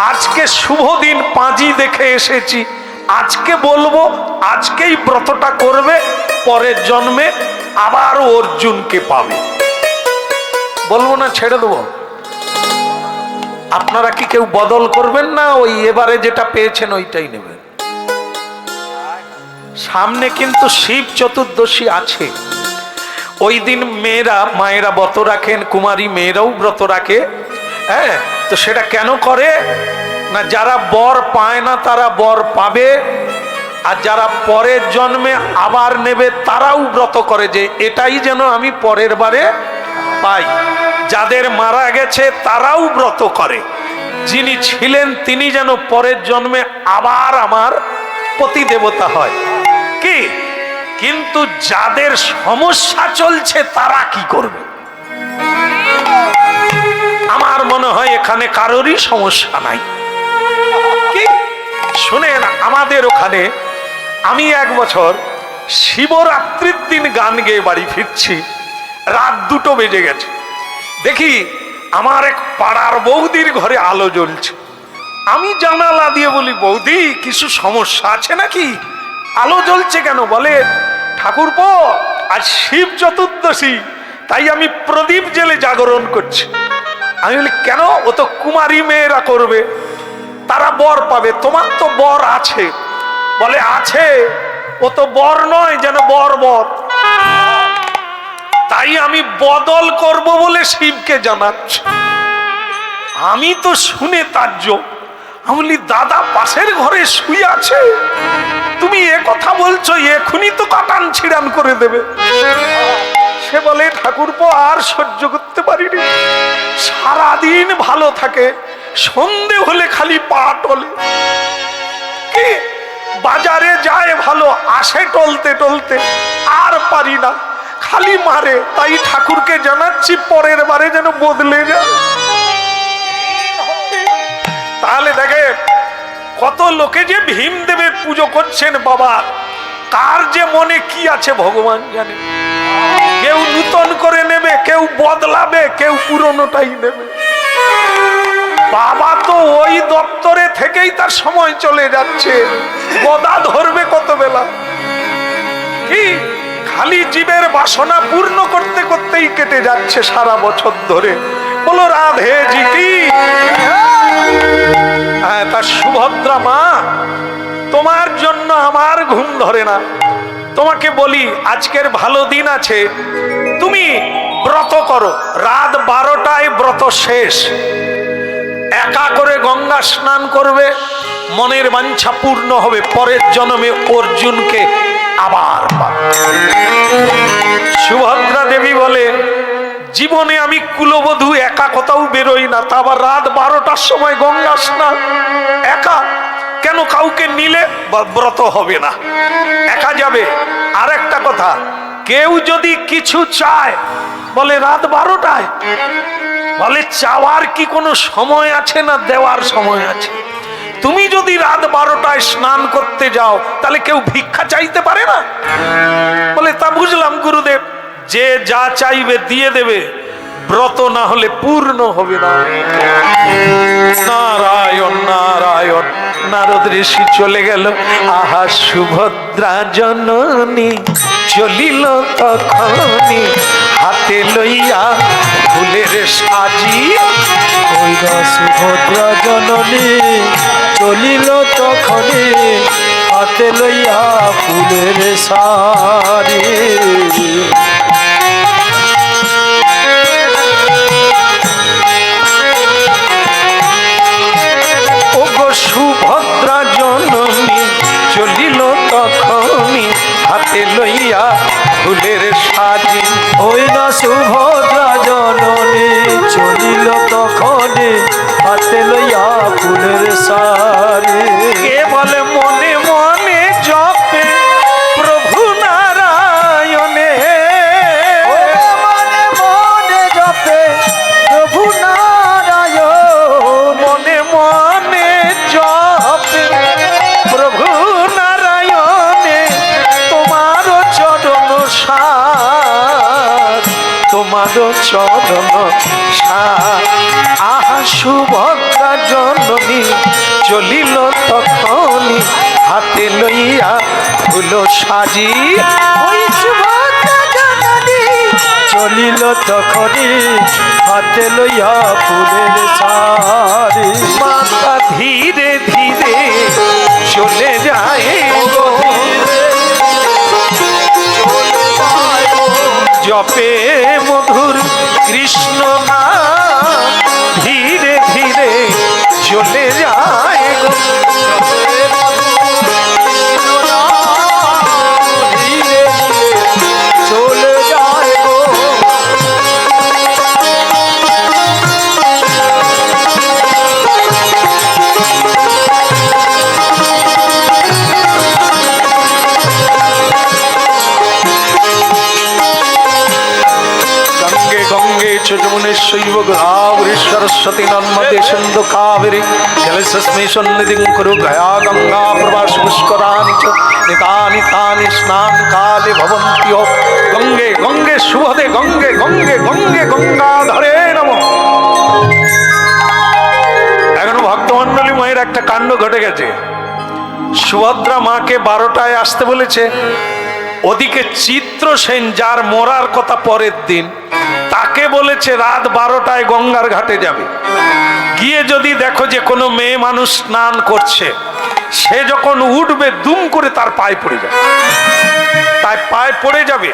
আজকে শুভ দিন, পাঁজি দেখে এসেছি, আজকে বলবো, আজকেই ব্রতটা করবে, পরের জন্মে আবার অর্জুনকে পাবে। বলবো না ছেড়ে দেবো? আপনারা কি কেউ বদল করবেন না? ওই এবারে যেটা পেয়েছেন ওইটাই নেবেন। সামনে কিন্তু শিব চতুর্দশী আছে। ওই দিন মেয়েরা, মায়েরা ব্রত রাখেন, কুমারী মেয়েরাও ব্রত রাখে। হ্যাঁ, তো সেটা কেন করে না? যারা বর পায় না তারা বর পাবে, আর যারা পরের জন্মে আবার নেবে তারাও ব্রত করে যে এটাই যেন আমি পরের বারে পাই। যাদের মারা গেছে তারাও ব্রত করে, যিনি ছিলেন তিনি যেন পরের জন্মে আবার আমার পতি দেবতা হয়। কি কিন্তু যাদের সমস্যা চলছে তারা কি করবে? আমার মনে হয় এখানে কারোরই সমস্যা নাই। কি শুনেন, আমাদের ওখানে আমি এক বছর শিবরাত্রির দিন গান গেয়ে বাড়ি ফিরছি, রাত 2টো বেজে গেছে। দেখি আমার এক পাড়ার বৌদির ঘরে আলো জ্বলছে। আমি জানালা দিয়ে বলি, বৌদি কিছু সমস্যা আছে নাকি? আলো জ্বলছে কেন? বলে, ঠাকুরপো আজ শিব চতুর্দশী, তাই আমি প্রদীপ জেলে জাগরণ করছি। আমি বলি, কেন? ও তো কুমারী মেয়েরা করবে, তারা বর পাবে, তোমার তো বর আছে। বলে, আছে, ও তো বর নয়, যেন বর বর। তাই আমি বদল করব বলে শিবকে জানাচ্ছি। আমি তো শুনে তাজ্জব। আমি বলি, দাদা পাশের ঘরে শুয়ে আছে, তুমি এ কথা বলছো, এখনই তো কাটান ছিড়ান করে দেবে। সে বলে, ঠাকুরপো আর সহ্য করতে পারিনি, সারাদিন ভালো থাকে, সন্ধে হলে খালি পা টলে। কি বাজারে যায় ভালো, আসে টলতে টলতে, আর পারি না, খালি মারে। তাই ঠাকুরকে জানাচ্ছি পরের বারে যেন বদলে যায়। তাহলে দেখে কত লোকে যে ভীমদেবের পুজো করছেন, বাবা কার যে মনে কি আছে ভগবান জানে। কেউ নূতন করে নেবে, কেউ বদলাবে, কেউ পুরনোটাই নেবে। বাবা তো ওই দপ্তরে থেকেই তার সময় চলে যাচ্ছে, গদা ধরবে কত বেলা। কি খালি জীবের বাসনা পূর্ণ করতে করতেই কেটে যাচ্ছে সারা বছর ধরে। বলো রাধে জি কি। হ্যাঁ, তার সুভদ্রা মা, তোমার জন্য আমার ঘুম ধরে না। তোমাকে বলি, আজকের ভালো দিন আছে, তুমি ব্রত করো, রাত 12টায় ব্রত শেষ। একা করে গঙ্গা স্নান করবে, মনের বাঞ্ছা পূর্ণ হবে, পরের জন্মে অর্জুনকে আবার পাবে। সুভদ্রা দেবী বলে, জীবনে আমি কুলবধূ একা কোথাও বেরোই না, তা আবার রাত 12টার সময় গঙ্গা স্নান একা কেন? কাউকে নিলে ব্রত হবে না, একা যাবে। আর একটা কথা, কেউ যদি কিছু চায়, বলে রাত 12টায়, বলে চাওয়ার কি কোনো সময় আছে না দেওয়ার সময় আছে? তুমি যদি রাত 12টায় স্নান করতে যাও, তাহলে কেউ ভিক্ষা চাইতে পারে না? বলে, তা বুঝলাম গুরুদেব, যে যা চাইবে দিয়ে দেবে, ব্রত না হলে পূর্ণ হবে না। নারায়ণ নারায়ণ। নারদ ঋষি চলে গেল, আহা সুভদ্রা জননী চলিল তখনি, হাতে লইয়া ফুলের সাজি। ওইরা সুভদ্রা জননী চলিল তখনি, হাতে লইয়া ফুলের সারি। সুভদ্রা জননী চলিল তখনি, হাতে লইয়া ফুলের সাজি। ওই না সুভদ্রা জননী চলিল তখনি, হাতে লইয়া ফুলের সারি। কে বলে মনে মনে জপে প্রভু নারায়ণে, মনে মনে জপে প্রভু নারায়ণ, মনে মনে জপে প্রভু নারায়ণে, তোমার চরণ সার, তোমার চরণ সার। আহা সুভদ্রা জননী চলিল তখনই হাতে লইয়া ফুল সাজি। ওই সুভদ্রা জননী চলিল তখনই হাতে লইয়া ফুলের সারি। মাতা ধীরে ধীরে চলে যায় গো, জপে মধুর কৃষ্ণ নাম, ধীরে ধীরে চলে যায় গো। ধীরে ধীরে চলে যায় গো। গঙ্গে গঙ্গে চ যমুনেশ্বৈব গোদাবরী সরস্বতী নর্মদে সিন্ধু কাবেরী জলস্মিন সন্নিধিং কুরু গয়া গঙ্গা প্রবাস পুষ্করাণি চ নিতানি তানি স্নান কালে ভবন্তি ও। গঙ্গে গঙ্গে শুভদে গঙ্গে গঙ্গে গঙ্গে গঙ্গাধরে নমঃ। এখন ভক্তমণ্ডলী মায়ের একটা কাণ্ড ঘটে গেছে। সুভদ্রা মাকে 12টায় আসতে বলেছে, ওদিকে চিত্রসেন যার মরার কথা পরের দিন, তাকে বলেছে রাত 12টায় গঙ্গার ঘাটে যাবে। গিয়ে যদি দেখো যে কোনো মেয়ে মানুষ স্নান করছে, সে যখন উঠবে দুম করে তার পায়ে পড়ে যাবে, তাই পায়ে পড়ে যাবে।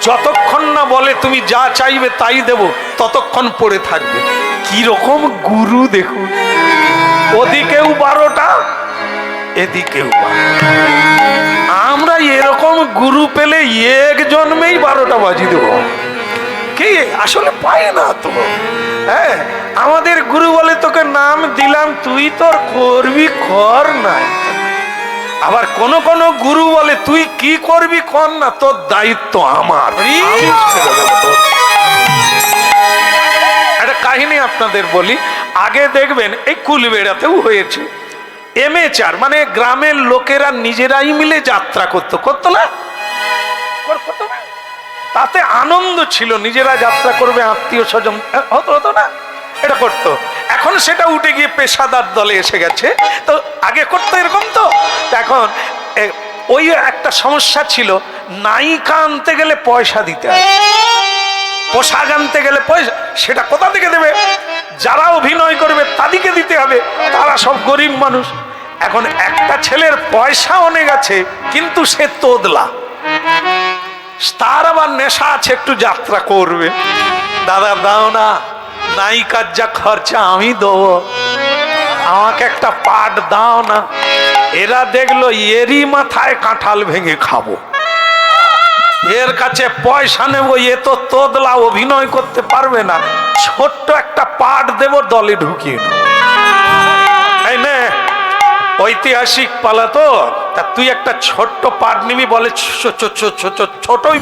যতক্ষণ না বলে তুমি যা চাইবে তাই দেব, ততক্ষণ পড়ে থাকবে। কি রকম গুরু দেখুন, ওদিকেও 12টা এদিকেও 12টা। আমরা এরকম গুরু পেলে এক জন্মেই 12টা বাজি দেব, কি আসলে পায় না তো। হ্যাঁ, আমাদের গুরু বলে তোকে নাম দিলাম, তুই তোর করবি কর না। আবার কোন কোন গুরু বলে তুই কি করবি কর না, তোর দায়িত্ব আমার। একটা কাহিনী আপনাদের বলি। আগে দেখবেন এই কুলবেড়াতেও হয়েছে, এমএচআর মানে গ্রামের লোকেরা নিজেরাই মিলে যাত্রা করতো না, তাতে আনন্দ ছিল। নিজেরা যাত্রা করবে, আত্মীয় স্বজন হতো না, এটা করতো। এখন সেটা উঠে গিয়ে পেশাদার দলে এসে গেছে। তো আগে করতো এরকম। তো এখন ওই একটা সমস্যা ছিল, নায়িকা আনতে গেলে পয়সা দিতে হবে, পোশাক আনতে গেলে পয়সা, সেটা কোথা থেকে দেবে? যারা অভিনয় করবে তাদেরকে দিতে হবে, তারা সব গরিব মানুষ। এখন একটা ছেলের পয়সা অনেক আছে, কিন্তু সে তোদলা, তার আবার নেশা আছে, একটু যাত্রা করবে। দাদা দাও না, নায়িকার যা খরচা আমি দেবো, আমাকে একটা পাট দাও না। এরা দেখলো এরই মাথায় কাঁঠাল ভেঙে খাবো, এর কাছে পয়সা নেব, এ তো তোদলা, অভিনয় করতে পারবে না, ছোট্ট একটা পাট দেব, দলে ঢুকিয়ে নেব। এই নে, ঐতিহাসিক পালা তো, তা তুই একটা ছোট্ট পাট নিবি, বলে ছোটই,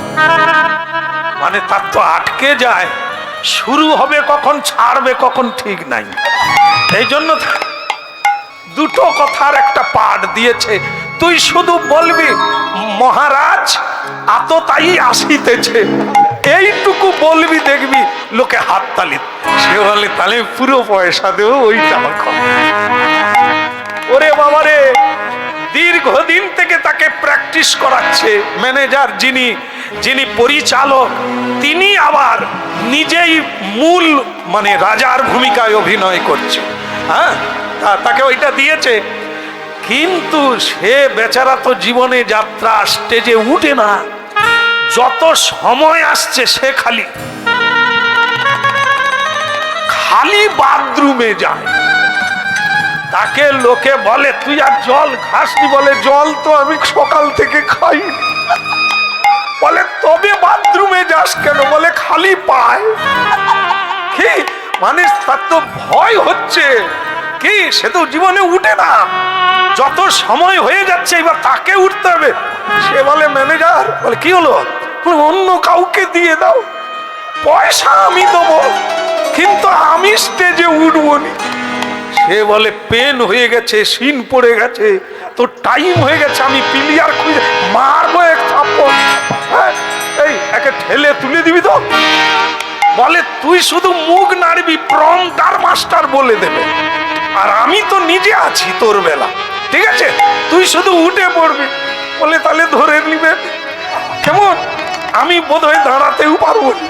মানে তার তো আটকে যায়, শুরু হবে কখন ছাড়বে কখন ঠিক নাই। এই জন্য দুটো কথার একটা পাঠ দিয়েছে, তুই শুধু বলবি মহারাজ আততাই আসিতেছে, এইটুকু বলবি, দেখবি লোকে হাততালি। সে বলে তাহলে পুরো পয়সা দেবো, ওইটা আমার খবর। ওরে বাবারে, দীর্ঘদিন থেকে তাকে প্র্যাকটিস করাচ্ছে ম্যানেজার, যিনি পরিচালক, তিনি আবার নিজেই মূল মানে রাজার ভূমিকায় অভিনয় করছে। হ্যাঁ, তাকে ওইটা দিয়েছে, কিন্তু সে বেচারা তো জীবনে যাত্রা স্টেজে উঠে না। যত সময় আসছে সে খালি বাথরুমে যায়। তাকে লোকে বলে তুই আর জল খাসনি, বলে জল তো আমি সকাল থেকে খাই। বলে তবে বাথরুমে যাস কেন? বলে খালি পায়। কি মানে তার তো ভয় হচ্ছে, কি সে তো জীবনে উঠে না, যত সময় হয়ে যাচ্ছে এবার তাকে উঠতে হবে। সে বলে ম্যানেজার, বলে কি হলো? অন্য কাউকে দিয়ে দাও, পয়সা আমি দেবো, কিন্তু আমি স্টেজে উঠবো না। সে বলে পেন হয়ে গেছে, সিন পড়ে গেছে, তো টাইম হয়ে গেছে, আমি প্লেয়ার খুঁজে মারবো এক থাপ্পড়। এই একে ঠেলে তুলে দিবি তো? বলে তুই শুধু মুখ নাড়বি, প্রম্পটার মাস্টার বলে দেবে। আর আমি তো নিজে আছি তোর বেলা, ঠিক আছে? তুই শুধু উঠে পড়বি। বলে তাহলে ধরে নিবে কেমন? আমি বোধহয় দাঁড়াতেও পারবো না।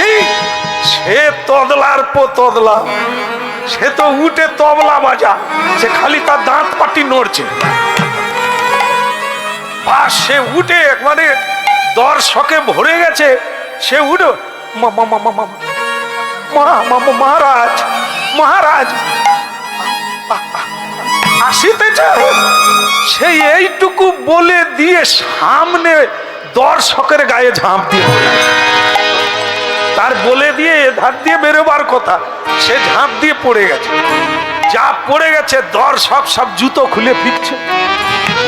এই সে তদলার পো তদলা, সে তো উঠে তবলা বাজা, সে খালি তার দাঁত পাটি নড়ছে। আর সে উঠে একবারে দর্শকে ভরে গেছে। সে উঠো মহারাজ মহারাজ আসিতেছে। সে এইটুকু বলে দিয়ে সামনে দর্শকের গায়ে ঝাঁপ দিয়ে, তার বলে দিয়ে ধার দিয়ে বেরোবার কথা, সে ঝাঁপ দিয়ে পড়ে গেছে। যা পড়ে গেছে দর্শক সব জুতো খুলে ফিরছে,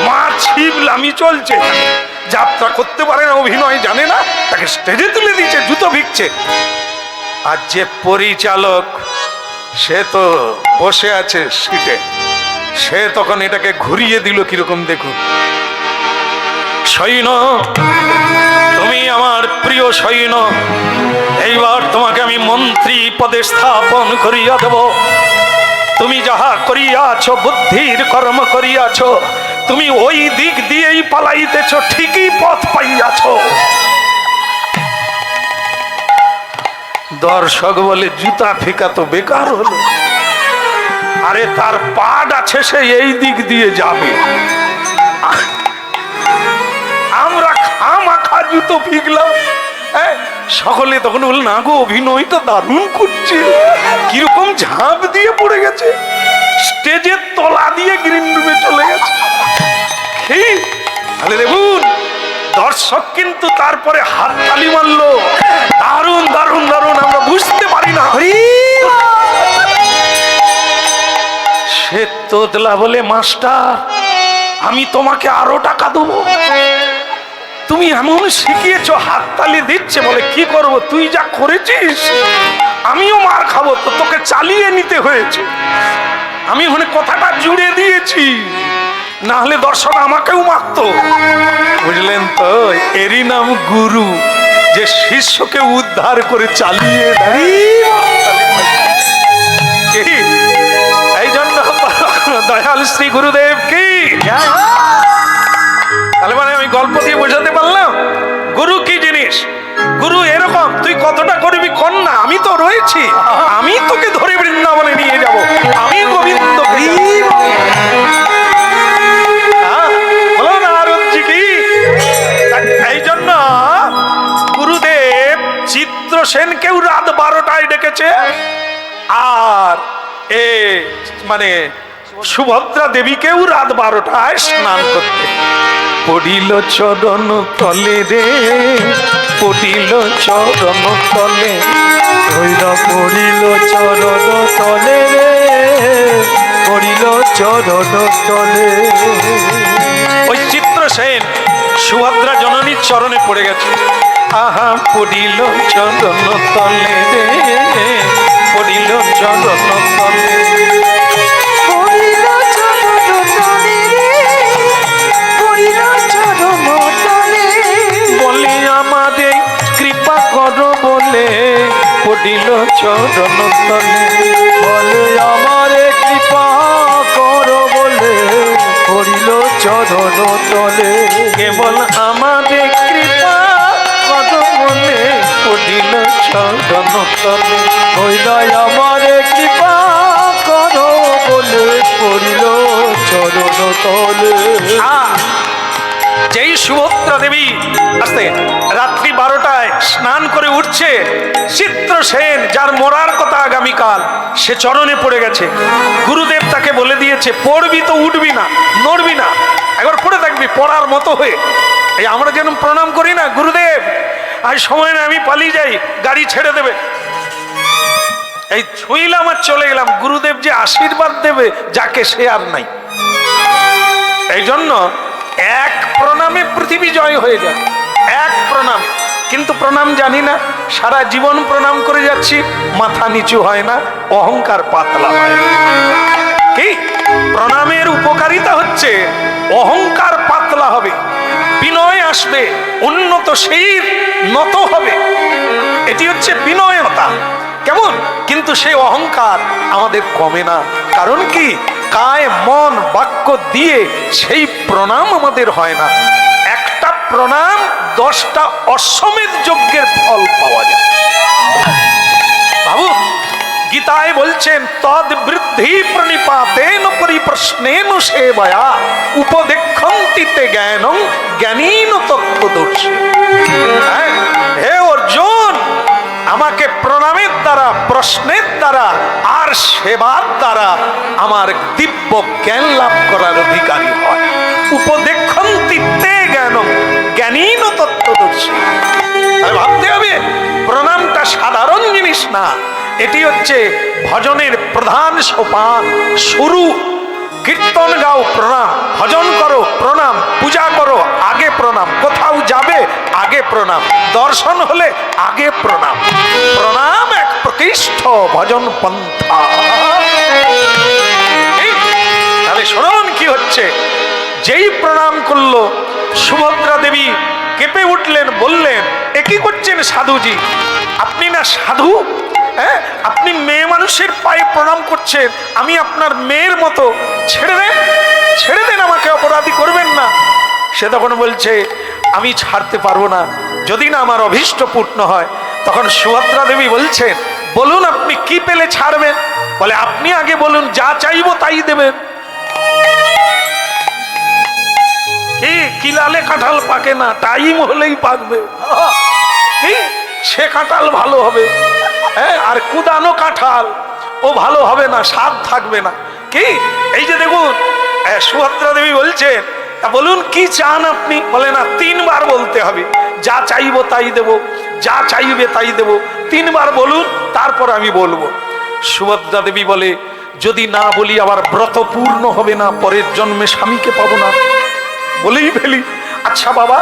মার ছিবলামি চলছে। যাত্রা করতে পারে না, অভিনয় জানে না, তাকে স্টেজে তুলে দিচ্ছে, জুতো ভিগছে। আর যে পরিচালক সে তো বসে আছে সিটে, সে তখন এটাকে ঘুরিয়ে দিল কিরকম দেখুন। সৈন্য, তুমি আমার প্রিয় সৈন্য, এইবার তোমাকে আমি মন্ত্রী পদে স্থাপন করিয়া দেব। তুমি যাহা করিয়াছ, বুদ্ধির কর্ম করিয়াছ, তুমি ওই দিক দিয়েই পালাইতেছ, ঠিকই পথ পাইয়াছ। দর্শক বলে জুতা ফেকা তো বেকার হলো, আরে তার পাড আছে, সে এই দিক দিয়ে যাবে, আমরা খামাখা জুতো ফিকলাম। সকলে তখন বল না গো, অভিনয়টা দারুণ করছে, কিরকম ঝাঁপ দিয়ে পড়ে গেছে, স্টেজের তলা দিয়ে গ্রিন রুমে চলে গেছে। তাহলে দেখুন দর্শক কিন্তু তারপরে হাত তালি মারলো, দারুণ দারুণ দারুণ, আমরা বুঝতে পারি না। সে তোতলা বলে, মাস্টার আমি তোমাকে আরো টাকা দেবো, তুমি এমন শিখিয়েছো। হাততালি দিচ্ছে, বলে কি করব, তুই যা করেছিস আমিও মার খাবো, তো তোকে চালিয়ে নিতে হয়েছে। আমি ওখানে কথাটা জুড়ে দিয়েছি, না হলে দর্শক আমাকেও মারতো। বুঝলেন তো, এরই নাম গুরু, যে শিষ্যকে উদ্ধার করে চালিয়ে দেয়। এই জন্য দয়াল শ্রী গুরুদেব কি। তাহলে মানে আমি গল্প দিয়ে বোঝাতে পারলাম গুরু কি জিনিস। গুরু এরকম, তুই কতটা করবি কর না, আমি তো রয়েছি, আমি তোকে ধরে বৃন্দাবনে নিয়ে যাব, আমি গোবিন্দ। বলো না আরজি কি। এই জন্য গুরুদেব চিত্রসেনকেও রাত 12টায় ডেকেছে, আর মানে সুভদ্রা দেবীকেও রাত 12টায় স্নান করতে। পড়িল চরণ তলে রে, পড়িল চরণ তলে, পড়িল চরণ তলে রে, পড়িল চরণ তলে। ওই চিত্রসেন সুভদ্রা জননীর চরণে পড়ে গেছে। আহা পড়িল চরণ তলে রে, পড়িল চরণ তলে, বলে আমাদের কৃপা করো বলে, পড়িল চরণ তলে, বলে আমারে কৃপা করো বলে, পড়িল চরণ তলে। কেবল আমাদের কৃপা করো বলে, পড়িল চরণ তলে, হইলাই আমারে কৃপা করো বলে, পড়িল চরণ তলে। যেই সুভদ্রা দেবী আস্তে রাত্রি 12টায় স্নান করে উঠছে, চিত্রসেন যার মরার কথা আগামীকাল, সে চরণে পড়ে গেছে। গুরুদেব তাকে বলে দিয়েছে, পড়বি তো উঠবি না, নড়বি না, একবার পড়ে থাকবি পড়ার মতো হয়ে। এই আমরা যেন প্রণাম করি না, গুরুদেব আজ সময় না, আমি পালিয়ে যাই, গাড়ি ছেড়ে দেবে, এই ছুঁইলাম আর চলে গেলাম। গুরুদেব যে আশীর্বাদ দেবে যাকে, সে আর নাই। এই জন্য এক প্রণামে পৃথিবী জয় হয়ে যায়, এক প্রণাম। কিন্তু প্রণাম জানি না, সারা জীবন প্রণাম করে যাচ্ছি, মাথা নিচু হয় না, অহংকার পাতলা হয়। কি প্রণামের উপকারিতা হচ্ছে অহংকার পাতলা হবে, বিনয় আসবে, উন্নত শির নত হবে, এটি হচ্ছে বিনয়তা। কেমন, কিন্তু সেই অহংকার আমাদের কমে না। কারণ কি, কায় মন বাক্য দিয়ে সেই প্রণাম আমাদের হয় না। একটা প্রণাম 10টা অশ্বমেধ যজ্ঞের ফল পাওয়া যায়। ভাবুন, গীতায় বলছেন তদ বৃদ্ধি প্রণিপাতেন পরিপ্রশ্নেন সেবয়া উপদেক্ষন্তি তে জ্ঞানং জ্ঞানীন তত্ত্বদর্শী। হে অর্জুন, আমাকে প্রণামের দ্বারা, প্রশ্নের দ্বারা আর সেবার দ্বারা আমার দিব্য জ্ঞান লাভ করার অধিকারী হয়। উপদেক্ষন্তি তে জ্ঞানং জ্ঞানীন তত্ত্বদর্শী। ভাবতে হবে, প্রণামটা সাধারণ জিনিস না, এটি হচ্ছে ভজনের প্রধান সোপান, শুরু। কীর্তন গাও প্রণাম, ভজন করো প্রণাম, পূজা করো আগে প্রণাম, কোথাও যাবে আগে প্রণাম, দর্শন হলে আগে প্রণাম। প্রণাম এক প্রতিষ্ঠ ভজন পন্থা। তাহলে শুনুন কি হচ্ছে। যেই প্রণাম করলো, সুভদ্রা দেবী কেঁপে উঠলেন, বললেন এ কি করছেন সাধুজি, আপনি না সাধু? হ্যাঁ, আপনি মেয়ে মানুষের পায়ে প্রণাম করছেন, আমি আপনার মেয়ের মতো, ছেড়ে দেন, ছেড়ে দেন, আমাকে অপরাধী করবেন না। সে তখন বলছে আমি ছাড়তে পারবো না, যদি না আমার অভীষ্ট পূর্ণ হয়। তখন সুভদ্রা দেবী বলছেন, বলুন আপনি কি পেলে ছাড়বেন? বলে আপনি আগে বলুন, যা চাইবো তাই দেবেন। কি লালে কাঁঠাল পাকে না, টাইম হলেই পাকবে। কি সে কাঁঠাল ভালো হবে, হ্যাঁ, আর কুদানো কাঁঠাল ও ভালো হবে না, স্বাদ থাকবে না। কি এই যে দেখুন, সুভদ্রা দেবী বলছেন, তা বলুন কি চান আপনি? বলে না, 3 বার বলতে হবে, যা চাইবো তাই দেব, যা চাইবে তাই দেব, 3 বার বলুন, তারপর আমি বলবো। সুভদ্রা দেবী বলে, যদি না বলি আবার ব্রত পূর্ণ হবে না, পরের জন্মে স্বামীকে পাবো না, বলেই ফেলি। আচ্ছা বাবা,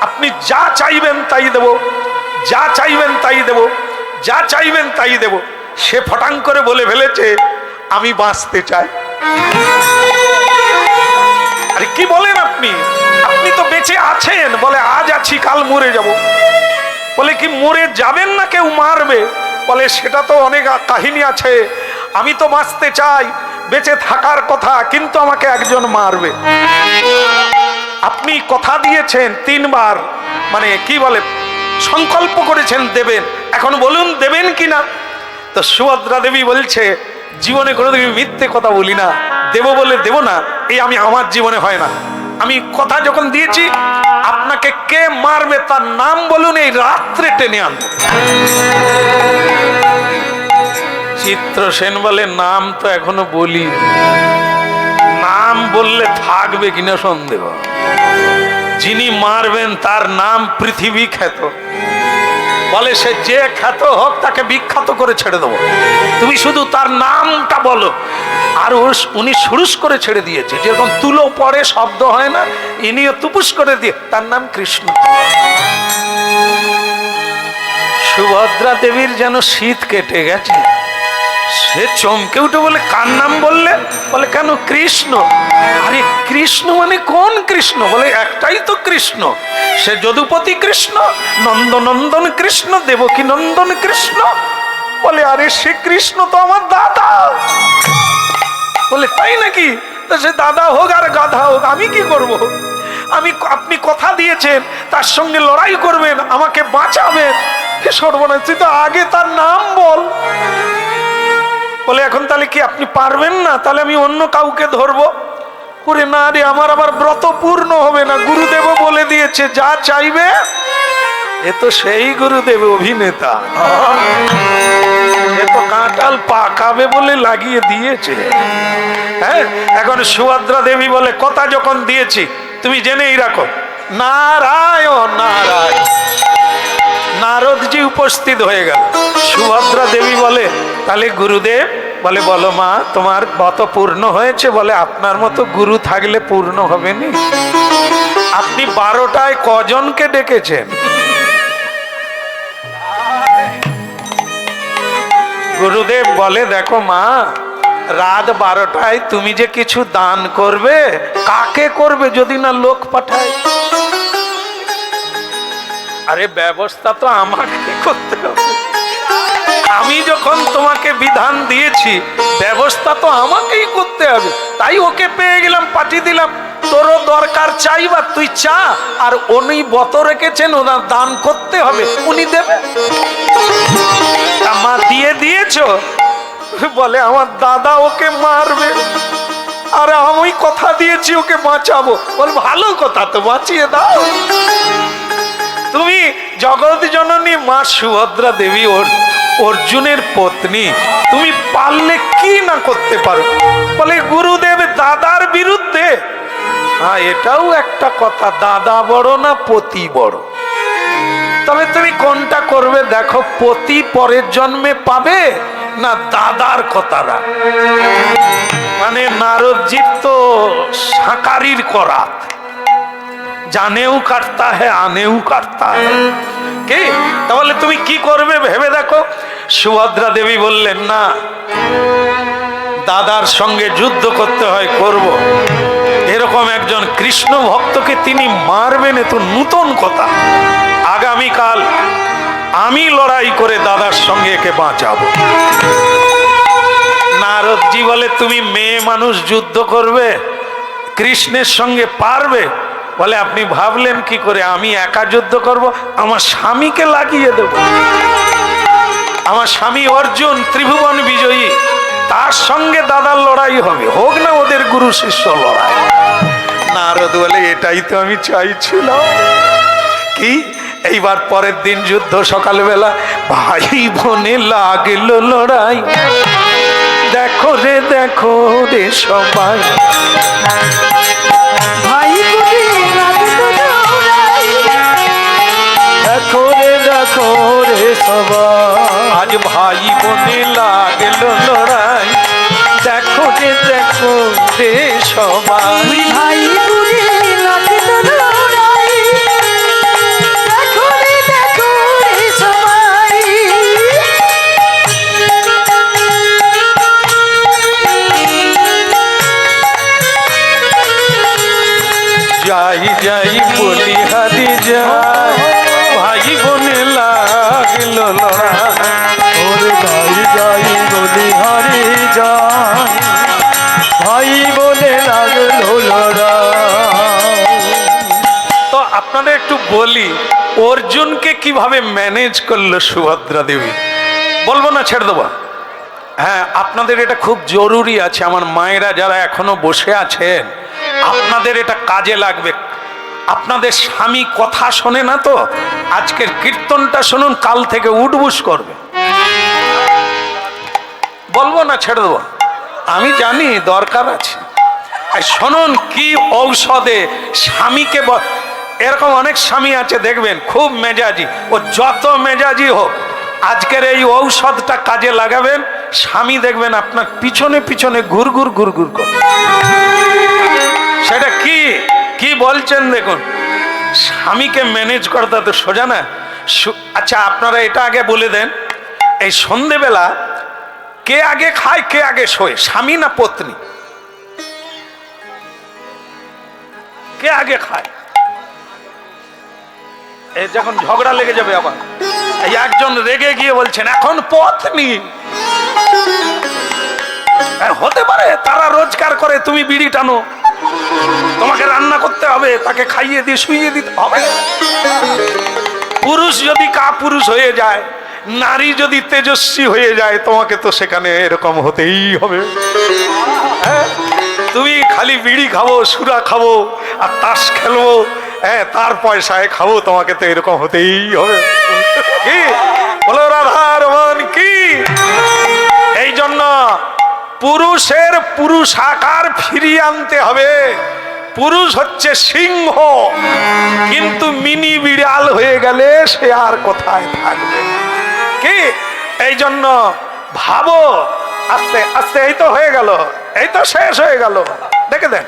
আপনি যা চাইবেন তাই দেব, যা চাইবেন তাই দেব, যা চাইবেন তাই দেব। সে ফটাং করে বলে ফেলেছে, আমি বাঁচতে চাই। আরে কি বলেন আপনি, আপনি তো বেঁচে আছেন। বলে আজ আছি, কাল মরে যাব। বলে কি মরে যাবেন না কেউ মারবে? বলে সেটা তো অনেক কাহিনী আছে, আমি তো বাঁচতে চাই, বেঁচে থাকার কথা, কিন্তু আমাকে একজন মারবে। আপনি কথা দিয়েছেন 3 বার, মানে কি বলে, সংকল্প করেছেন দেবেন, এখন বলুন দেবেন কিনা। তো সুভদ্রা দেবী বলছে, জীবনে কোনোদিন মিথ্যে কথা বলি না, দেব বলে দেব না, এই আমি আমার জীবনে হয় না। আমি কথা যখন দিয়েছি, আপনাকে কে মারবে তার নাম বলুন, এই রাত্রে টেনে আনবো। চিত্রসেন বলে, নাম তো এখনো বলি, নাম বললে থাকবে কিনা সন্দেহ। যিনি মারবেন তার নাম পৃথিবী খ্যাত। বলে সে যে খ্যাত হোক, তাকে বিখ্যাত করে ছেড়ে দেবো, তুমি শুধু তার নামটা বলো। আর উনি সুরুষ করে ছেড়ে দিয়েছে, যেরকম তুলো পরে শব্দ হয় না, ইনিও তুপুস করে দিয়ে, তার নাম কৃষ্ণ। সুভদ্রা দেবীর যেন শীত কেটে গেছে, সে চমকে উঠে বলে, কার নাম বললে? বলে কেন, কৃষ্ণ। আরে কৃষ্ণ মানে কোন কৃষ্ণ? বলে একটাই তো কৃষ্ণ, সে যদুপতি কৃষ্ণ, নন্দনন্দন কৃষ্ণ, দেবকী নন্দন কৃষ্ণ। বলে আরে সে কৃষ্ণ তো আমার দাদা। বলে তাই নাকি? তো সে দাদা হোক আর গাধা হোক, আমি কি করব? আপনি কথা দিয়েছেন তার সঙ্গে লড়াই করবেন, আমাকে বাঁচাবেন। সর্বনাশ, তুই তো আগে তার নাম বল। বলে এখন তাহলে কি আপনি পারবেন না? তাহলে আমি অন্য কাউকে ধরবো। ওরে না রে, আমার আবার ব্রত পূর্ণ হবে না, গুরুদেব বলে দিয়েছে যা চাইবে। এ তো সেই গুরুদেব অভিনেতা, এ তো কাঁঠাল পাকাবে বলে লাগিয়ে দিয়েছে। হ্যাঁ, এখন সুভদ্রা দেবী বলে, কথা যখন দিয়েছি তুমি জেনেই রাখো। নারায়ণ নারায়ণ। নারদজি উপস্থিত হয়ে গেল। সুভদ্রা দেবী বলে, তাহলে গুরুদেব? বলে বলো মা, তোমার ব্রত পূর্ণ হয়েছে? বলে আপনার মতো গুরু থাকলে পূর্ণ হবে নি। আপনি 12টায় কজনকে ডেকেছেন? গুরুদেব বলে, দেখো মা, রাত 12টায় তুমি যে কিছু দান করবে, কাকে করবে যদি না লোক পাঠায়? আরে ব্যবস্থা তো আমাকে করতে হবে, আমি যখন তোমাকে বিধান দিয়েছি, ব্যবস্থা তো আমাকেই করতে হবে। তাই ওকে পেয়ে গেলাম, পাঠিয়ে দিলাম। তোরও দরকার চাইবা, তুই চা। আর উনি বত রেখেছেন, ওনার দান করতে হবে, উনি দেবে। মা দিয়ে দিয়েছো? বলে আমার দাদা ওকে মারবে, আর আমি কথা দিয়েছি ওকে বাঁচাবো। বল ভালো কথা, তো বাঁচিয়ে দাও। তুমি জগৎ জননী মা সুভদ্রা দেবী, অর্জুনের পত্নী, তুমি পারলে কি না করতে পারো? বলে গুরুদেব দাদার বিরুদ্ধে। হ্যাঁ, এটাও একটা কথা, দাদা বড় না পতি বড়? তবে তুমি কোনটা করবে দেখো, পতি পরের জন্মে পাবে না দাদার কথাটা? মানে নারদজির তো সাকারির করাত, জানেও কাটতা হ্যাঁ আনেও কাটতা হ্যাঁ। কি তাহলে তুমি কি করবে ভেবে দেখো। সুভদ্রা দেবী বললেন না, দাদার সঙ্গে যুদ্ধ করতে হয়, করব। এরকম একজন কৃষ্ণ ভক্তকে তিনি মারবেন, এ তো নূতন কথা। আগামীকাল আমি লড়াই করে দাদার সঙ্গে একে বাঁচাবো। নারদজি বলে তুমি মেয়ে মানুষ যুদ্ধ করবে, কৃষ্ণের সঙ্গে পারবে? বলে আপনি ভাবলেন কি করে আমি একা যুদ্ধ করব? আমার স্বামীকে লাগিয়ে দেব। আমার স্বামী অর্জুন ত্রিভুবন বিজয়ী, তার সঙ্গে দাদার লড়াই হবে, হোক না ওদের গুরু শিষ্য লড়াই। নারদ বলে এটাই তো আমি চাইছিলাম। কি এইবার পরের দিন যুদ্ধ, সকালবেলা ভাই বোনে লাগলো লড়াই। দেখো রে সবাই, ভাই বলে লাগলো লড়াই। দেখো রে সবাই, আজ ভাই বোনে লাগলো লড়াই। দেখো রে সবাই, ভাই বলে লাগলো লড়াই। দেখো রে সবাই। যাই বলি হারি যাই, ভাই বোনে লাগলো লড়াই। ওরে যাই বলি হারি যাই, ভাই বলে লাগলো লড়াই। তো আপনাদের একটু বলি, অর্জুনকে কিভাবে ম্যানেজ করলো সুভদ্রা দেবী? বলবো না, ছেড়ে দেবো? হ্যাঁ, আপনাদের এটা খুব জরুরি আছে। আমার মায়েরা যারা এখনো বসে আছেন, আপনাদের এটা কাজে লাগবে। আপনাদের স্বামী কথা শোনে না তো, আজকের কীর্তনটা শুনুন, কাল থেকে উঠবুস করবে। বলবো না, ছেড়ে দেবো? আমি জানি দরকার আছে। শুনুন কি ঔষধে স্বামীকে, এরকম অনেক স্বামী আছে দেখবেন খুব মেজাজি, ও যত মেজাজি হোক, আজকের এই ঔষধটা কাজে লাগাবেন, স্বামী দেখবেন আপনার পিছনে পিছনে ঘুরঘুর করে। সেটা কি বলছেন দেখুন। স্বামীকে ম্যানেজ করতে তো সোজা না। আচ্ছা আপনারা এটা আগে বলে দেন, এই সন্ধেবেলা কে আগে খায় কে আগে শোয়, স্বামী না পত্নী? কে আগে খায়? এই যখন ঝগড়া লেগে যাবে আবার, এই একজন রেগে গিয়ে বলছেন এখন পত্নী। হতে পারে তারা রোজগার করে, তুমি বিড়ি টানো, তোমাকে রান্না করতে হবে, তাকে খাইয়ে দিয়ে শুইয়ে দিতে হবে। পুরুষ যদি কাপুরুষ হয়ে যায়, নারী যদি তেজস্বী হয়ে যায়, তোমাকে তো সেখানে এরকম হতেই হবে। হ্যাঁ, তুমি খালি বিড়ি খাবো, সুরা খাবো আর তাস খেলবো, হ্যাঁ তার পয়সায় খাবো, তোমাকে তো এরকম হতেই হবে। কি বলো রাধার মন কি? এই জন্য পুরুষের পুরুষাকার ফিরিয়ে আনতে হবে। পুরুষ হচ্ছে সিংহ, কিন্তু মিনি বিড়াল হয়ে গেলে সে আর কোথায় থাকবে? কি এই জন্য ভাবো, আস্তে আস্তে এই তো হয়ে গেল, এই তো শেষ হয়ে গেল। দেখে দেন,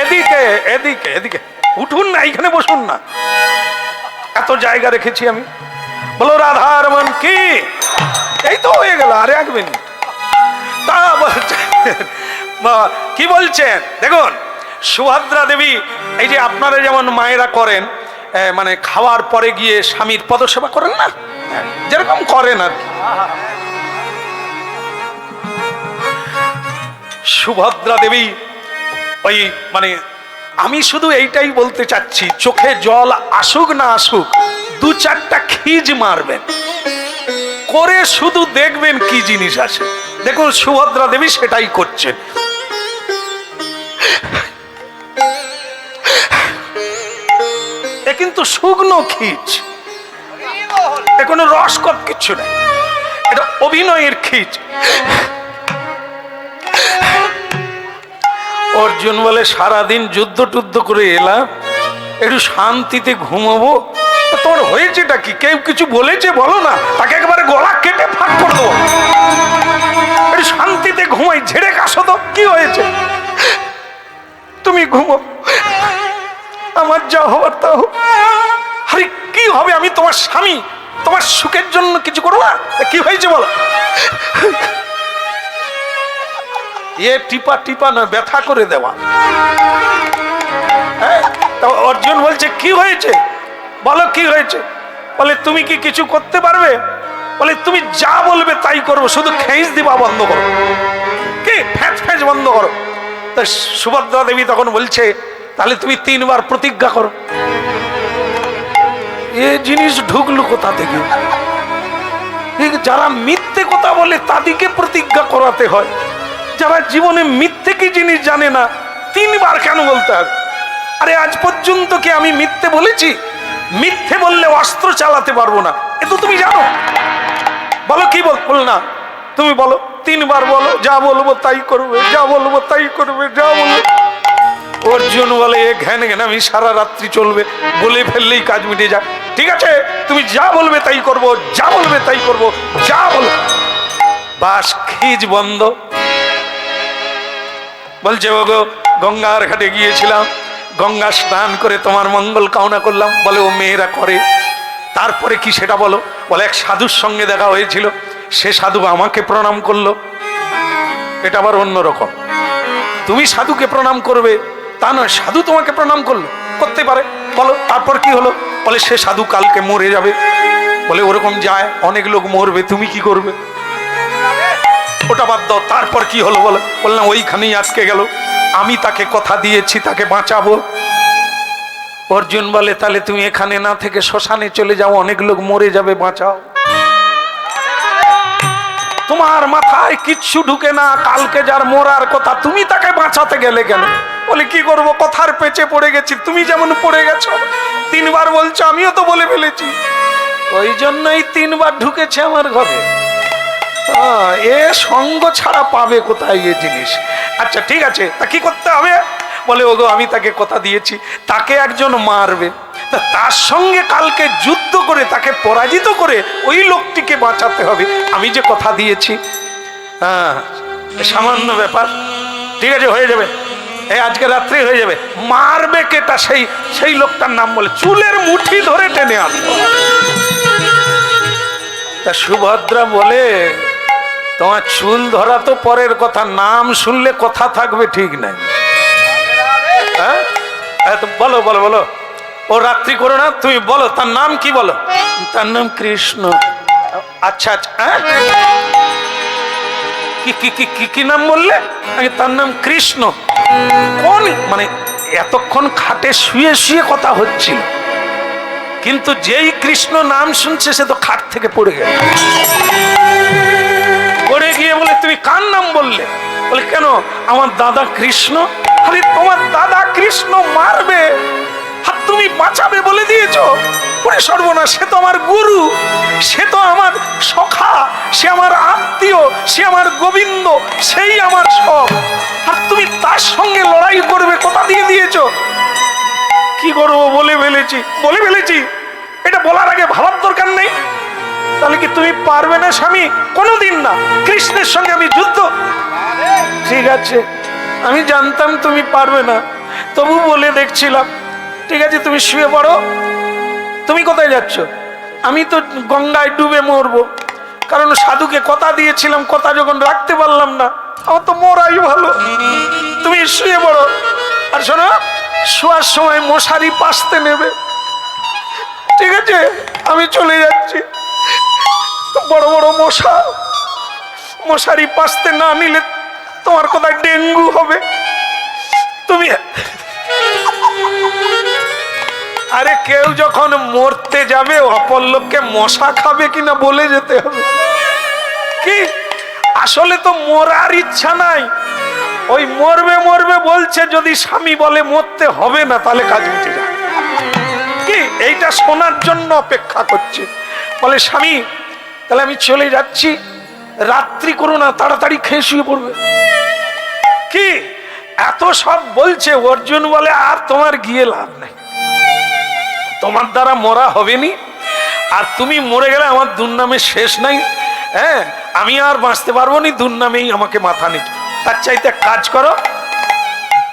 এদিকে এদিকে এদিকে উঠুন না, এইখানে বসুন না, এত জায়গা রেখেছি আমি। বলো রাধার মন কি? এই তো হয়ে গেল, আরে 1 মিনিট। তা কি বলছেন দেখুন, সুভদ্রা দেবী, এই যে আপনারা যেমন মায়েরা করেন, মানে খাওয়ার পরে গিয়ে স্বামীর পদসেবা করেন না, যেরকম করেন আর কি। সুভদ্রা দেবী ওই মানে আমি শুধু এইটাই বলতে চাচ্ছি, চোখে জল আসুক না আসুক, দু চারটা খিজ মারবেন, করে শুধু দেখবেন কি জিনিস আসে। দেখুন সুভদ্রা দেবী সেটাই করছেন। এ কিন্তু শুকনো খিজ, এ কোনো রসকত কিচ্ছু নেই, এটা অভিনয়ের খিজ। অর্জুন বলে সারাদিন যুদ্ধ টুদ্ধ করে এলাম, একটু শান্তিতে ঘুমাবো। তোমার হয়েছেটা কি? কেউ কিছু বলেছে বলো না, তাকে একেবারে গলা কেটে ফাঁক করে দেবো। একটু শান্তিতে ঘুমাই, ঝেড়ে কাশো তো, কি হয়েছে? তুমি ঘুমো, আমার যা হবার তা হোক। আরে কি হবে, আমি তোমার স্বামী, তোমার সুখের জন্য কিছু করবো না? কি হয়েছে বলো? এ টিপা টিপা নয়, ব্যথা করে দেওয়া। হ্যাঁ, অর্জুন বলছে কি হয়েছে বলো, কি হয়েছে? বলে তুমি কি কিছু করতে পারবে? বলে তুমি যা বলবে তাই করবো, শুধু খেঁচ দিবা বন্ধ করো, কি ফ্যাঁচ ফ্যাঁচ বন্ধ করো। তা সুভদ্রা দেবী তখন বলছে তাহলে তুমি 3 বার প্রতিজ্ঞা করো। এ জিনিস ঢুকলো কোথা থেকে? যারা মিথ্যে কথা বলে তাদেরকে প্রতিজ্ঞা করাতে হয়, যারা জীবনে মিথ্যে কি জিনিস জানে না 3 বার কেন বলতে হবে? আরে আজ পর্যন্ত কি আমি মিথ্যে বলেছি? মিথ্যে বললে অস্ত্র চালাতে পারবো না, এ তো তুমি জানো। বলো কি বল না, তুমি বলো 3 বার বলো, যা বলবো তাই করবে, যা বলবো তাই করবে, যা বলবো। অর্জুন বলে এ ঘ্যান ঘ্যান আমি সারা রাত্রি চলবে, বলে ফেললেই কাজ মিটে যায়। ঠিক আছে, তুমি যা বলবে তাই করবো, যা বলবে তাই করবো, যা বলবে। বাস, খিজ বন্ধ। বলছে ওগো গঙ্গার ঘাটে গিয়েছিলাম, গঙ্গা স্নান করে তোমার মঙ্গল কামনা করলাম। বলে ও মেয়েরা করে, তারপরে কি সেটা বলো? বলে এক সাধুর সঙ্গে দেখা হয়েছিল, সে সাধু আমাকে প্রণাম করলো। এটা আবার অন্যরকম, তুমি সাধুকে প্রণাম করবে তা নয়, সাধু তোমাকে প্রণাম করলো, করতে পারে। বলো তারপর কি হলো? বলে সে সাধু কালকে মরে যাবে। বলে ওরকম যায়, অনেক লোক মরবে, তুমি কি করবে? ওটা বাদ দাও, তারপর কি হলো বলো? বললাম ওইখানেই আটকে গেল, আমি তাকে কথা দিয়েছি তাকে বাঁচাবো। অর্জুন বলে তাহলে তুমি এখানে না থেকে শ্মশানে চলে যাও, অনেক লোক মরে যাবে, বাঁচাও। তোমার মাথায় কিচ্ছু ঢুকে না, কালকে যার মরার কথা তুমি তাকে বাঁচাতে গেলে কেন? বলে কি করব, কথার পেঁচে পড়ে গেছি, তুমি যেমন পড়ে গেছো। 3 বার বলছো, আমিও তো বলে ফেলেছি, ওই জন্যই 3 বার ঢুকেছে আমার ঘরে। এ সঙ্গ ছাড়া পাবে কোথায় এ জিনিস? আচ্ছা ঠিক আছে, তা কি করতে হবে? বলে ওগো আমি তাকে কথা দিয়েছি, তাকে একজন মারবে, তার সঙ্গে কালকে যুদ্ধ করে তাকে পরাজিত করে ওই লোকটিকে বাঁচাতে হবে, আমি যে কথা দিয়েছি। হ্যাঁ, সামান্য ব্যাপার, ঠিক আছে হয়ে যাবে, এই আজকে রাত্রি হয়ে যাবে। মারবে কেটা? সেই লোকটার নাম বলে চুলের মুঠি ধরে টেনে আনবো। তা সুভদ্রা বলে তোমার চুল ধরা তো পরের কথা, নাম শুনলে কথা থাকবে ঠিক নাই। হ্যাঁ, বলো বলো বলো, ও রাত্রি করো না, তুমি বলো তার নাম কি? বলো তার নাম কৃষ্ণ। আচ্ছা আচ্ছা, কি নাম বললে? তার নাম কৃষ্ণ। কোন মানে এতক্ষণ খাটে শুয়ে শুয়ে কথা হচ্ছিল, কিন্তু যেই কৃষ্ণ নাম শুনছে সে তো খাট থেকে পড়ে গেল। পড়ে গিয়ে বলে তুমি কার নাম বললে? বলে কেন, আমার দাদা কৃষ্ণ। আরে তোমার দাদা কৃষ্ণ মারবে আর তুমি বাঁচাবে বলে দিয়েছো? ওরে সর্বনাশ, সে তো আমার গুরু, সে তো আমার সখা, সে আমার আত্মীয়, সে আমার গোবিন্দ, সেই আমার সব, আর তুমি তার সঙ্গে লড়াই করবে কথা দিয়ে দিয়েছো। কি করবো, বলে ফেলেছি, এটা বলার আগে ভাবার দরকার নেই? তাহলে কি তুমি পারবে না স্বামী? কোনোদিন না, কৃষ্ণের সঙ্গে আমি যুদ্ধ। ঠিক আছে, আমি জানতাম তুমি পারবে না, তবু বলে দেখছিলাম। ঠিক আছে তুমি শুয়ে পড়ো। তুমি কোথায় যাচ্ছ? আমি তো গঙ্গায় ডুবে মরবো, কারণ সাধুকে কথা দিয়েছিলাম, কথা যখন রাখতে পারলাম না, আমার তো মরাই ভালো। তুমি শুয়ে পড়ো, আর শোনো শোয়ার সময় মশারি পাশতে নেবে। ঠিক আছে, আমি চলে যাচ্ছি। বড় বড় মশা, মশারি পাশতে না নিলে তোমার কোথায় ডেঙ্গু হবে। তুমি আরে কেউ যখন মরতে যাবে অপর লোককে মশা খাবে কিনা বলে যেতে হবে। কি আসলে তো মরার ইচ্ছা নাই, ওই মরবে মরবে বলছে, যদি স্বামী বলে মরতে হবে না তাহলে কাজ মিটে যায়। কি এইটা শোনার জন্য অপেক্ষা করছে। বলে স্বামী তাহলে আমি চলে যাচ্ছি, রাত্রি করো না, তাড়াতাড়ি খেয়ে শুয়ে পড়বে। কি এত সব বলছে, অর্জুন বলে আর তোমার গিয়ে লাভ নাই, তোমার দ্বারা মরা হবে নি, আর তুমি মরে গেলে আমার দুর্নামে শেষ নাই। হ্যাঁ আমি আর বাঁচতে পারবো নি, দুর্নামেই আমাকে মাথা নেই। তার চাইতে কাজ করো,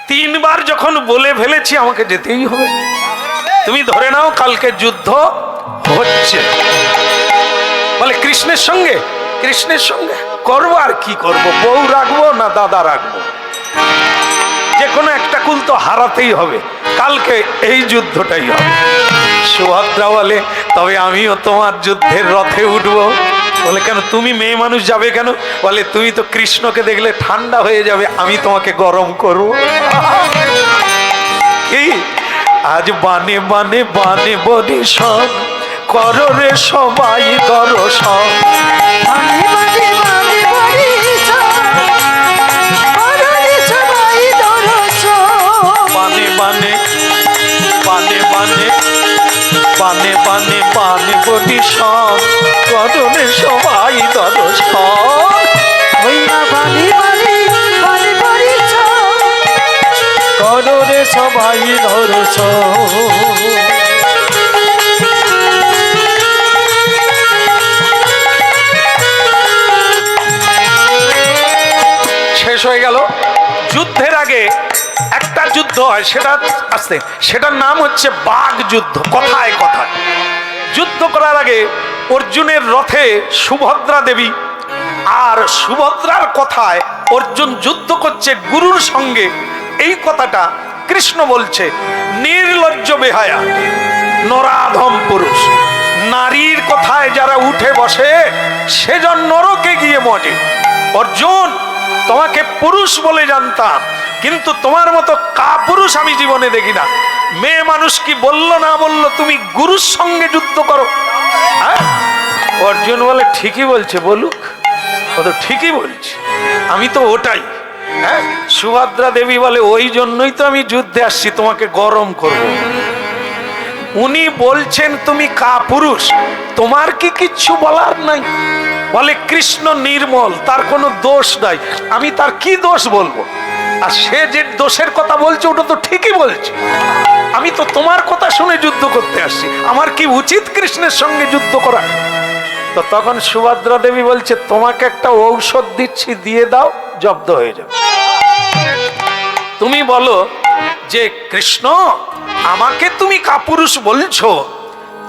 3 বার যখন বলে ফেলেছি আমাকে যেতেই হবে। তুমি ধরে নাও কালকে যুদ্ধ হচ্ছে। বলে কৃষ্ণের সঙ্গে? কৃষ্ণের সঙ্গে করবো, আর কি করব, বউ রাখবো না দাদা রাখবো, যে কোনো একটা কুল তো হারাতেই হবে, কালকে এই যুদ্ধটাই হবে। সুভদ্রা বলে তবে আমিও তোমার যুদ্ধের রথে উঠবো। বলে কেন, তুমি মেয়ে মানুষ যাবে কেন? বলে তুমি তো কৃষ্ণকে দেখলে ঠান্ডা হয়ে যাবে, আমি তোমাকে গরম করবো। কি আজ বানে বানে বানে বলি সব করো রে সবাই দর্শন। বানে বানে বানে বরিশান, করো রে সবাই দর্শন। বানে বানে বানে বানে বানে বানে বানে বলি সব করো রে সবাই দর্শন। হইয়া বানে বানে বানে বরিশান, করো রে সবাই দর্শন। শেষ হয়ে গেল। যুদ্ধের আগে একটা যুদ্ধ হয়, সেটা আসতে, সেটার নাম হচ্ছে বাঘ যুদ্ধ। কথায় কথায় যুদ্ধ করার আগে অর্জুনের রথে সুভদ্রা দেবী, আর সুভদ্রার কথায় অর্জুন যুদ্ধ করছে গুরুর সঙ্গে। এই কথাটা কৃষ্ণ বলছে, নির্লজ্জ বেহায়া নরাধম পুরুষ, নারীর কথায় যারা উঠে বসে সেজন নরকে গিয়ে মজে। অর্জুন তোমাকে পুরুষ বলে জানতাম, কিন্তু তোমার মতো কাপুরুষ আমি জীবনে দেখি না। মেয়ে মানুষ কি বললো না বললো, তুমি গুরুর সঙ্গে যুদ্ধ করো। হ্যাঁ অর্জুন বলে ঠিকই বলছে, বলুক, ও তো ঠিকই বলছে, আমি তো ওটাই। হ্যাঁ সুভদ্রা দেবী বলে ওই জন্যই তো আমি যুদ্ধে আসছি, তোমাকে গরম করব। উনি বলছেন তুমি কাপুরুষ, তোমার কি কিচ্ছু বলার নাই? বলে কৃষ্ণ নির্মল, তার কোনো দোষ নাই, আমি তার কি দোষ বলবো? আর সে যে দোষের কথা বলছে ওটা তো ঠিকই বলছে, আমি তো তোমার কথা শুনে যুদ্ধ করতে আসছি, আমার কি উচিত কৃষ্ণের সঙ্গে যুদ্ধ করা? তো তখন সুভদ্রা দেবী বলছে তোমাকে একটা ঔষধ দিচ্ছি, দিয়ে দাও, জব্দ হয়ে যাবে। তুমি বলো যে কৃষ্ণ আমাকে তুমি কাপুরুষ বলছো,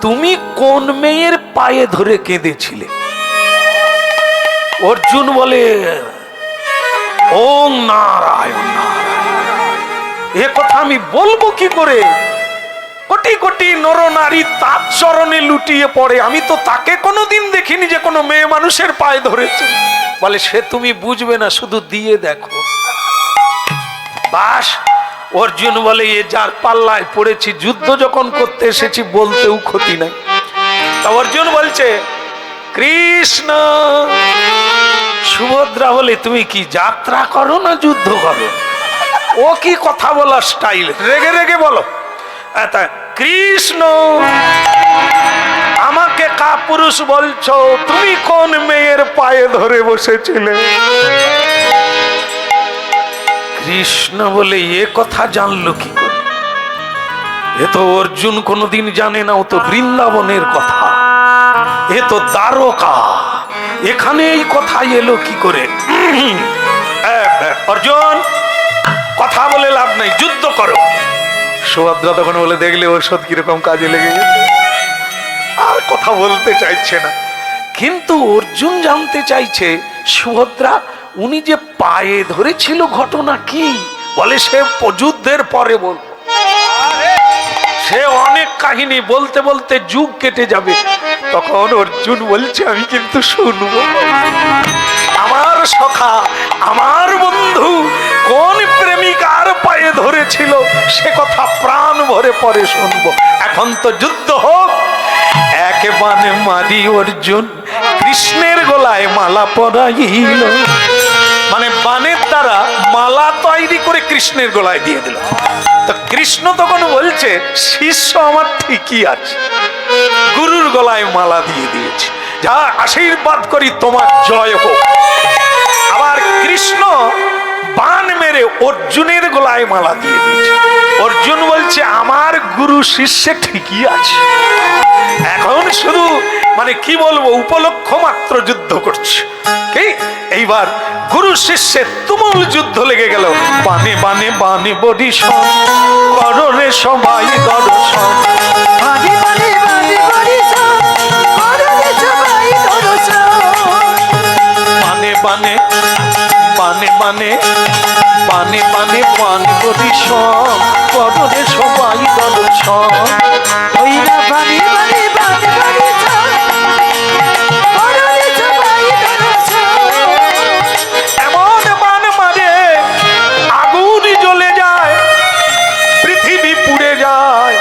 তুমি কোন মেয়ের পায়ে ধরে কেঁদেছিলে? অর্জুন বলে ওম নারায়ণ নারায়ণ, এ কথা আমি বলবো কি করে? কোটি কোটি নর নারী তার চরণে লুটিয়ে পড়ে, আমি তো তাকে কোনোদিন দেখিনি যে কোনো মেয়ে মানুষের পায়ে ধরেছে। বলে সে তুমি বুঝবে না, শুধু দিয়ে দেখো। বাস অর্জুন বলে এ যার পাল্লায় পড়েছি, যুদ্ধ যখন করতে এসেছি বলতেও ক্ষতি নাই। তা অর্জুন বলছে কৃষ্ণ। সুভদ্রা বলে তুমি কি যাত্রা করো না যুদ্ধ করো? ও কি কথা বলার স্টাইল, রেগে রেগে বলো। কৃষ্ণ আমাকে কাপুরুষ বলছো, তুমি কোন মেয়ের পায়ে ধরে বসেছিলে? কৃষ্ণ বলে এ কথা জানলো কি করে? এ তো অর্জুন কোনোদিন জানে না, ও তো বৃন্দাবনের কথা, এ তো দ্বারকা, এখানে এই কথা এলো কি করে? অর্জুন কথা বলে লাভ নাই, যুদ্ধ করো। সুভদ্রা তখন বলে দেখলে ঔষধ কিরকম কাজে লেগে গেছে, আর কথা বলতে চাইছে না। কিন্তু অর্জুন জানতে চাইছে সুভদ্রা উনি যে পায়ে ধরেছিল ঘটনা কি? বলে সে যুদ্ধের পরে বলবো, সে অনেক কাহিনী বলতে বলতে যুগ কেটে যাবে। তখন অর্জুন বলছে আমি কিন্তু শুনবো। আমার সখা, আমার বন্ধু কোন প্রেমিকার পায়ে ধরেছিল সে কথা প্রাণ ভরে পরে শুনবো। এখন তো যুদ্ধ হোক। এক বানে মারি অর্জুন কৃষ্ণের গলায় মালা পরাইল। মানে বানের দ্বারা মালা তৈরি করে কৃষ্ণের গলায় দিয়ে দিল। তো কৃষ্ণ তখন বলছে শিষ্য আমার ঠিকই আছে, গুরুর গলায় মালা দিয়ে দিয়েছে, যা আশীর্বাদ করি তোমার জয় হোক। আবার কৃষ্ণ বান মেরে অর্জুনের গলায় মালা দিয়ে দিয়েছে। অর্জুন বলছে আমার গুরু শিষ্যে ঠিকই আছে। এখন শুধু মানে কি বলবো, উপলক্ষ মাত্র যুদ্ধ করছে। কি এইবার গুরু শিষ্যের তুমুল যুদ্ধ লেগে গেল। বানে বানে বানে বরিশন কররে সবাই দর্শন। বাণী বাণী বাণী বরিশন কররে সবাই দর্শন। বানে বানে বানে বানে বানে বানে বানে বরিশন কররে সবাই দর্শন। ওই না বাণী বাণী বাণী বরিশন কররে সবাই দর্শন। এমন বান মারে আগুন জ্বলে যায়, পৃথিবী পুড়ে যায়,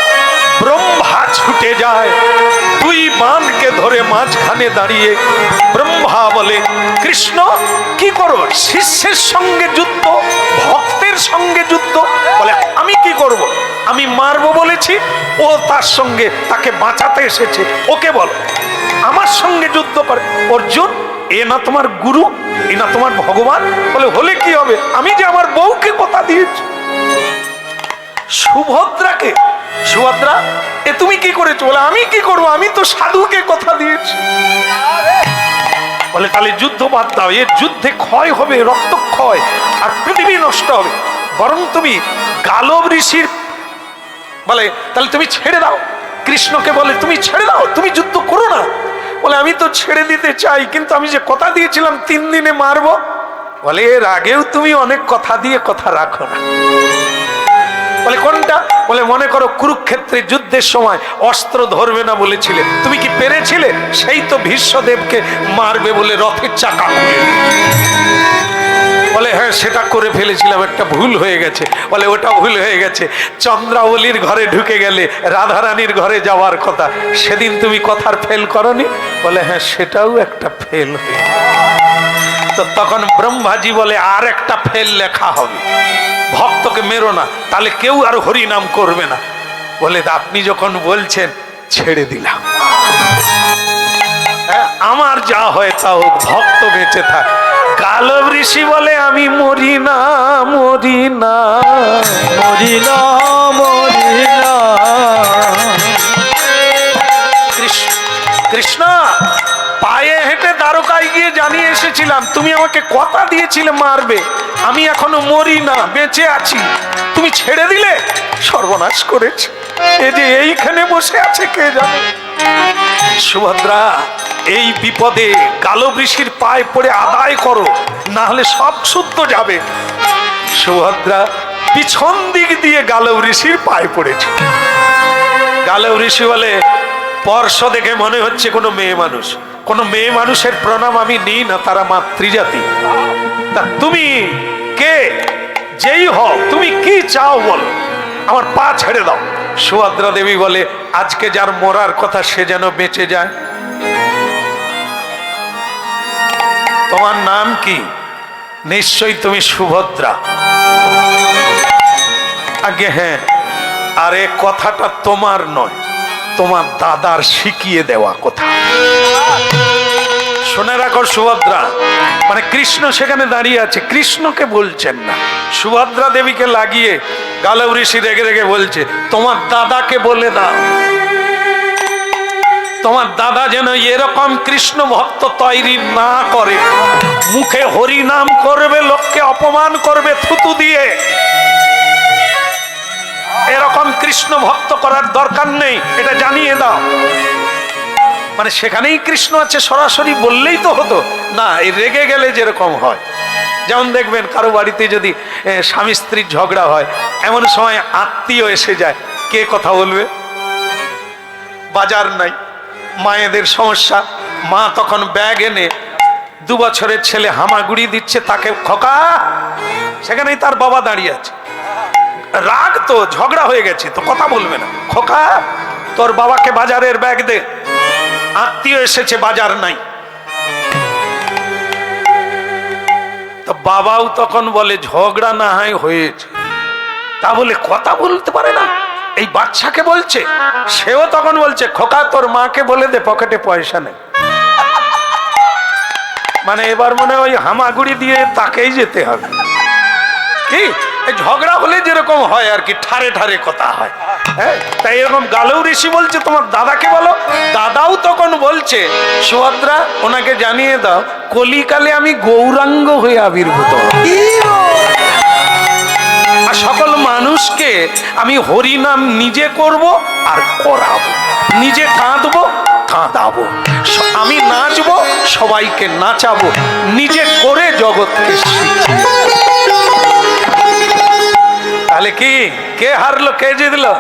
ব্রহ্মা ছুটে যায়। দুই বানকে ধরে মাঝখানে দাঁড়িয়ে ব্রহ্মা বলে কৃষ্ণ কি করো? শিষ্যের সঙ্গে যুদ্ধ, ভক্তের সঙ্গে যুদ্ধ। বলে আমি কি করব? আমি মারবো বলেছি, ও তার সঙ্গে তাকে বাঁচাতে এসেছে, ওকে বল আমার সঙ্গে যুদ্ধ করে। অর্জুন এ না তোমার গুরু, এ না তোমার ভগবান? বলে হলে কি হবে, আমি যে আমার বউকে কথা দিয়েছি সুভদ্রাকে। সুভদ্রা এ তুমি কি করেছো? বলে আমি কি করবো, আমি তো সাধুকে কথা দিয়েছি। বলে তাহলে যুদ্ধ বাদ দাও, এর যুদ্ধে ক্ষয় হবে, রক্তক্ষয় আর পৃথিবী নষ্ট হবে। বরং তুমি গালব ঋষির বলে তাহলে তুমি ছেড়ে দাও। কৃষ্ণকে বলে তুমি ছেড়ে দাও, তুমি যুদ্ধ করো না। বলে আমি তো ছেড়ে দিতে চাই, কিন্তু আমি যে কথা দিয়েছিলাম 3 দিনে মারবো। বলে এর আগেও তুমি অনেক কথা দিয়ে কথা রাখো না। বলে কোনটা? বলে মনে করো কুরুক্ষেত্রে যুদ্ধের সময় অস্ত্র ধরবে না বলেছিলে, তুমি কি পেরেছিলে? সেই তো ভীষ্মদেবকে মারবে বলে রথের চাকা খুলে। বলে হ্যাঁ সেটা করে ফেলেছিলাম, একটা ভুল হয়ে গেছে। বলে ওটা ভুল হয়ে গেছে, চন্দ্রাবলীর ঘরে ঢুকে গেলে রাধারানীর ঘরে যাওয়ার কথা, সেদিন তুমি কথার ফেল করনি। বলে হ্যাঁ সেটাও একটা ফেল হয়ে গেছে। তো তখন ব্রহ্মাজি বলে আর একটা ফেল লেখা হবে, ভক্তকে মেরো না, তাহলে কেউ আর হরি নাম করবে না। বলে আপনি যখন বলছেন ছেড়ে দিলাম, আমার যা হয় তা হোক, ভক্ত বেঁচে থাক। গালব ঋষি বলে আমি মরি না, মরি না, মরি না মরি না। কৃষ্ণ পায়ে হেঁটে দ্বারকায় গিয়ে জানিয়ে এসেছিলাম তুমি আমাকে কথা দিয়েছিলে মারবে, আমি এখনো মরি না, বেঁচে আছি, তুমি ছেড়ে দিলে, সর্বনাশ করেছে। এ যে এইখানে বসে আছে কে জানে। সুভদ্রা এই বিপদে গালব ঋষির পায়ে পড়ে আদায় করো, না হলে সব শুদ্ধ যাবে। সুভদ্রা পিছন দিক দিয়ে গালব ঋষির পায়ে পড়েছে। গালব ঋষি বলে স্পর্শ দেখে মনে হচ্ছে কোনো মেয়ে মানুষ, কোনো মেয়ে মানুষের প্রণাম আমি নিই না, তারা মাতৃজাতি। তা তুমি কে? যেই হও, তুমি কি চাও বলো, আমার পা ছেড়ে দাও। সুভদ্রা দেবী বলে আজকে যার মরার কথা সে যেন বেঁচে যায়। তোমার নাম কি? নিশ্চয়ই তুমি সুভদ্রা। আগে হ্যাঁ, আরে কথাটা তোমার নয়, তোমার দাদার শিখিয়ে দেওয়া কথা। শুনে রাখো সুভদ্রা, মানে কৃষ্ণ সেখানে দাঁড়িয়ে আছে, কৃষ্ণকে বলছেন না, সুভদ্রা দেবীকে লাগিয়ে গালব ঋষি রেগে রেগে বলছে তোমার দাদাকে বলে দাও, তোমার দাদা যেন এরকম কৃষ্ণ ভক্ত তৈরি না করে, মুখে হরি নাম করবে, লোককে অপমান করবে থুতু দিয়ে। এরকম কৃষ্ণ ভক্ত করার দরকার নেই, এটা জানিয়ে দাও। মানে সেখানেই কৃষ্ণ আছে সরাসরি বললেই তো হতো না, এই রেগে গেলে যেরকম হয়। যেমন দেখবেন কারো বাড়িতে যদি স্বামী স্ত্রীর ঝগড়া হয়, এমন সময় আত্মীয় এসে যায়, কে কথা বলবে? বাজার নাই, মায়েদের সমস্যা। মা তখন ব্যাগ এনে 2 বছরের ছেলে হামাগুড়ি দিচ্ছে তাকে, খোকা, সেখানেই তার বাবা দাঁড়িয়ে আছে, রাগ তো, ঝগড়া হয়ে গেছে তো কথা বলবে না, খোকা তোর বাবাকে বাজারের ব্যাগ দে, আত্মীয় এসেছে বাজার নাই। তো বাবাও তখন বলে ঝগড়া না হয় হয়েছে, তা বলে কথা বলতে পারে না, এই বাচ্চাকে বলছে। সেও তখন বলছে খোকা তোর মাকে বলে দে পকেটে পয়সা নেই। মানে এবার মনে হয় ওই হামাগুড়ি দিয়ে তাকেই যেতে হবে। কি এই ঝগড়া হলে যেরকম হয় আর কি, ঠারে ঠারে কথা হয়। হ্যাঁ, তাই এরকম গালৌ ঋষি বলছে তোমার দাদাকে বলো। দাদাও তখন বলছে সুভদ্রা ওনাকে জানিয়ে দাও কলিকালে আমি গৌরাঙ্গ হয়ে আবির্ভূত হব। আর সকল মানুষকে আমি হরিনাম নিজে করব আর করাবো, নিজে কাঁদবো কাঁদাবো, আমি নাচবো সবাইকে নাচাবো, নিজে করে জগৎকে শিখি। তাহলে কি কে হারলো কে জিতলো?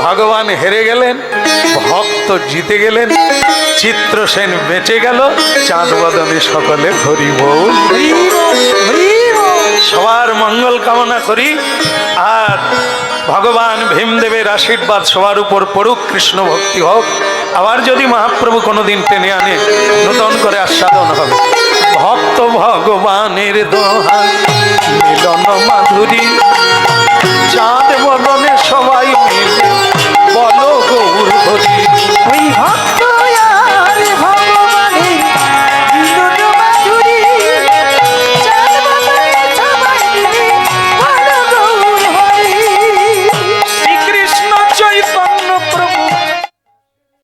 ভগবান হেরে গেলেন, ভক্ত জিতে গেলেন, চিত্রসেন বেঁচে গেল, চাঁদ বদনে সকলে হরি বল। সবার মঙ্গল কামনা করি। আর ভগবান ভীমদেবের আশীর্বাদ সবার উপর পড়ুক, কৃষ্ণ ভক্তি হোক। আবার যদি মহাপ্রভু কোনোদিন টেনে আনে নতুন করে আস্বাদন হবে। ভক্ত ভগবানের দোহাই মিলন মাধুরী, চাঁদ বদনে সবাই মিলে বলো গৌর হরি।